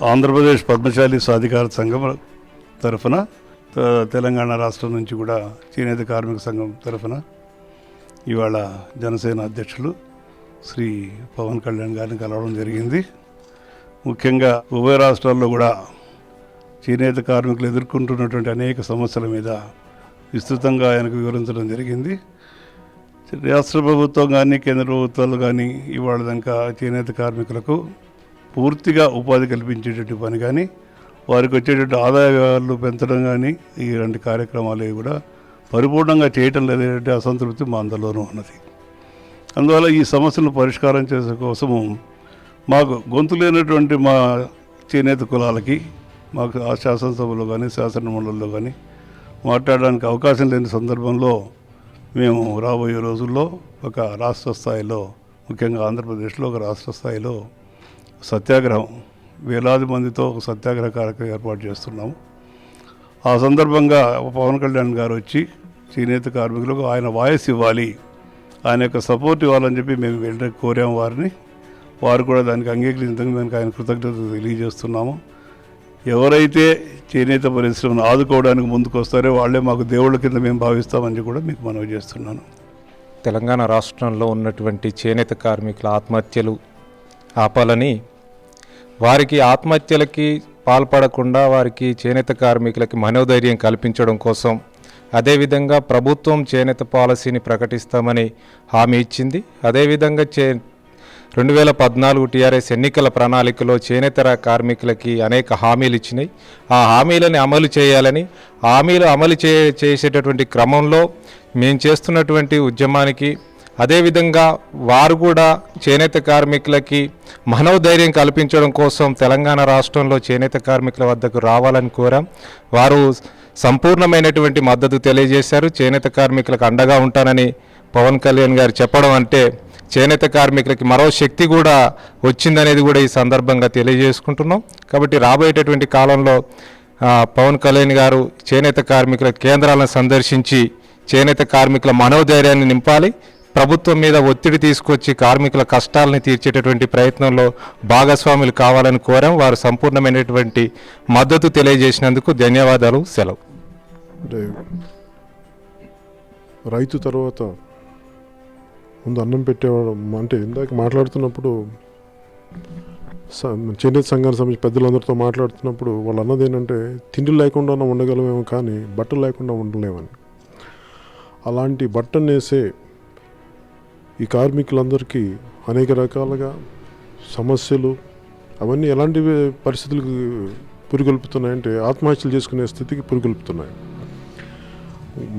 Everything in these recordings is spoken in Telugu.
ఆంధ్రప్రదేశ్ పద్మశాలి సాధికార సంఘం తరఫున తెలంగాణ రాష్ట్రం నుంచి కూడా చేనేత కార్మిక సంఘం తరఫున ఇవాళ జనసేన అధ్యక్షులు శ్రీ పవన్ కళ్యాణ్ గారిని కలవడం జరిగింది. ముఖ్యంగా ఉభయ రాష్ట్రాల్లో కూడా చేనేత కార్మికులు ఎదుర్కొంటున్నటువంటి అనేక సమస్యల మీద విస్తృతంగా ఆయనకు వివరించడం జరిగింది. రాష్ట్ర ప్రభుత్వం కానీ కేంద్ర ప్రభుత్వాలు కానీ ఇవాళ దాకా చేనేత కార్మికులకు పూర్తిగా ఉపాధి కల్పించేటటువంటి పని కానీ వారికి వచ్చేటటువంటి ఆదాయాలు పెంచడం కానీ ఇలాంటి కార్యక్రమాలు కూడా పరిపూర్ణంగా చేయటం లేదనేటువంటి అసంతృప్తి మా అందరిలోనూ ఉన్నది. అందువల్ల ఈ సమస్యలను పరిష్కారం చేసే కోసము మాకు గొంతు లేనటువంటి మా చేనేత కులాలకి మాకు ఆ శాసనసభలో కానీ శాసన మండలిలో కానీ మాట్లాడడానికి అవకాశం లేని సందర్భంలో మేము రాబోయే రోజుల్లో ఒక రాష్ట్ర స్థాయిలో, ముఖ్యంగా ఆంధ్రప్రదేశ్లో ఒక రాష్ట్ర స్థాయిలో సత్యాగ్రహం, వేలాది మందితో ఒక సత్యాగ్రహ కార్యక్రమం ఏర్పాటు చేస్తున్నాము. ఆ సందర్భంగా పవన్ కళ్యాణ్ గారు వచ్చి చేనేత కార్మికులకు ఆయన వాయిస్ ఇవ్వాలి, ఆయన యొక్క సపోర్ట్ ఇవ్వాలని చెప్పి మేము వెళ్ళి కోరాము వారిని. వారు కూడా దానికి అంగీకరించడానికి దానికి ఆయన కృతజ్ఞతలు తెలియజేస్తున్నాము. ఎవరైతే చేనేత పరిశ్రమను ఆదుకోవడానికి ముందుకు వస్తారో వాళ్ళే మాకు దేవుళ్ళ కింద మేము భావిస్తామని కూడా మీకు మనవి చేస్తున్నాను. తెలంగాణ రాష్ట్రంలో ఉన్నటువంటి చేనేత కార్మికుల ఆత్మహత్యలు ఆపాలని, వారికి ఆత్మహత్యలకి పాల్పడకుండా వారికి చేనేత కార్మికులకి మనోధైర్యం కల్పించడం కోసం, అదేవిధంగా ప్రభుత్వం చేనేత పాలసీని ప్రకటిస్తామని హామీ ఇచ్చింది. అదేవిధంగా 2014 టీఆర్ఎస్ ఎన్నికల ప్రణాళికలో చేనేత కార్మికులకి అనేక హామీలు ఇచ్చినాయి. ఆ హామీలను అమలు చేయాలని, హామీలు అమలు చేసేటటువంటి క్రమంలో మేము చేస్తున్నటువంటి ఉద్యమానికి, అదేవిధంగా వారు కూడా చేనేత కార్మికులకి మనోధైర్యం కల్పించడం కోసం తెలంగాణ రాష్ట్రంలో చేనేత కార్మికుల వద్దకు రావాలని కోరాం. వారు సంపూర్ణమైనటువంటి మద్దతు తెలియజేశారు. చేనేత కార్మికులకు అండగా ఉంటానని పవన్ కళ్యాణ్ గారు చెప్పడం అంటే చేనేత కార్మికులకి మరో శక్తి కూడా వచ్చిందనేది కూడా ఈ సందర్భంగా తెలియజేసుకుంటున్నాం. కాబట్టి రాబోయేటటువంటి కాలంలో పవన్ కళ్యాణ్ గారు చేనేత కార్మికుల కేంద్రాలను సందర్శించి చేనేత కార్మికుల మనోధైర్యాన్ని నింపాలి, ప్రభుత్వం మీద ఒత్తిడి తీసుకొచ్చి కార్మికుల కష్టాలని తీర్చేటటువంటి ప్రయత్నంలో భాగస్వాములు కావాలని కోరాం. వారు సంపూర్ణమైనటువంటి మద్దతు తెలియజేసినందుకు ధన్యవాదాలు. సెలవు. అంటే రైతు తర్వాత ముందు అన్నం పెట్టేవాడు అంటే ఇందాక మాట్లాడుతున్నప్పుడు చేనేత సంఘానికి సంబంధించి పెద్దలందరితో మాట్లాడుతున్నప్పుడు వాళ్ళు అన్నది ఏంటంటే తిండి లేకుండా ఉండగలమేమో కానీ బట్టలు లేకుండా ఉండలేమని. అలాంటి బట్టను వేసే ఈ కార్మికులందరికీ అనేక రకాలుగా సమస్యలు అవన్నీ ఎలాంటి పరిస్థితులకు పురిగొల్పుతున్నాయంటే ఆత్మహత్యలు చేసుకునే స్థితికి పురిగొల్పుతున్నాయి.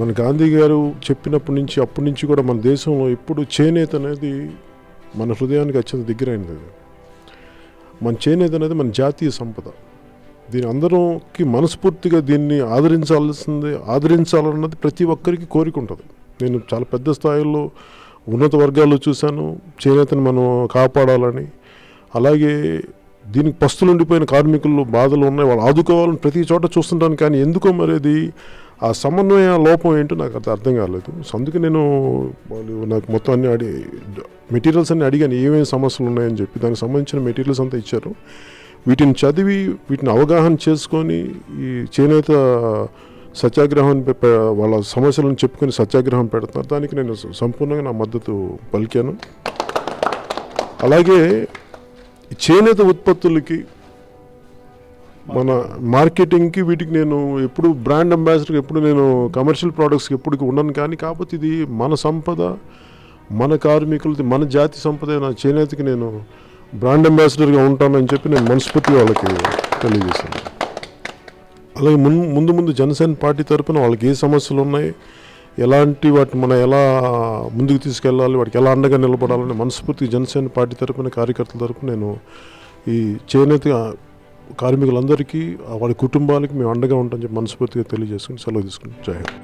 మన గాంధీ గారు చెప్పినప్పటి నుంచి అప్పటి నుంచి కూడా మన దేశంలో ఇప్పుడు చేనేత అనేది మన హృదయానికి అత్యంత దగ్గరైనది. మన చేనేత అనేది మన జాతీయ సంపద. దీని అందరికి మనస్ఫూర్తిగా దీన్ని ఆదరించాలన్నది ప్రతి ఒక్కరికి కోరిక ఉంటుంది. నేను చాలా పెద్ద స్థాయిలో ఉన్నత వర్గాల్లో చూశాను చేనేతను మనం కాపాడాలని. అలాగే దీనికి పస్తులుండిపోయిన కార్మికులు బాధలు ఉన్నాయి, వాళ్ళు ఆదుకోవాలని ప్రతి చోట చూస్తుంటాను. కానీ ఎందుకో మరి అది ఆ సమన్వయ లోపం ఏంటో నాకు అర్థం కాలేదు. సో అందుకే నేను నాకు మొత్తం అన్ని మెటీరియల్స్ అన్ని అడిగాను ఏమేమి సమస్యలు ఉన్నాయని చెప్పి. దానికి సంబంధించిన మెటీరియల్స్ అంతా ఇచ్చారు. వీటిని చదివి వీటిని అవగాహన చేసుకొని ఈ చేనేత సత్యాగ్రహం వాళ్ళ సమస్యలను చెప్పుకొని సత్యాగ్రహం పెడుతున్నారు. దానికి నేను సంపూర్ణంగా నా మద్దతు పలికాను. అలాగే చేనేత ఉత్పత్తులకి మన మార్కెటింగ్కి వీటికి నేను ఎప్పుడు బ్రాండ్ అంబాసిడర్, ఎప్పుడు నేను కమర్షియల్ ప్రోడక్ట్స్కి ఎప్పటికీ ఉండను. కానీ కాకపోతే ఇది మన సంపద, మన కార్మికులది, మన జాతి సంపద. నా చేనేతకి నేను బ్రాండ్ అంబాసిడర్గా ఉంటానని చెప్పి నేను మనస్ఫూర్తిగా వాళ్ళకి తెలియజేశాను. అలాగే ముందు జనసేన పార్టీ తరఫున వాళ్ళకి ఏ సమస్యలు ఉన్నాయి, ఎలాంటి వాటిని మనం ఎలా ముందుకు తీసుకెళ్ళాలి, వాటికి ఎలా అండగా నిలబడాలని మనస్ఫూర్తిగా జనసేన పార్టీ తరఫున కార్యకర్తల తరఫున నేను ఈ చేనేత కార్మికులందరికీ వాళ్ళ కుటుంబాలకి మేము అండగా ఉంటామని చెప్పి మనస్ఫూర్తిగా తెలియజేసుకుని సెలవు తీసుకుని జై హింద్.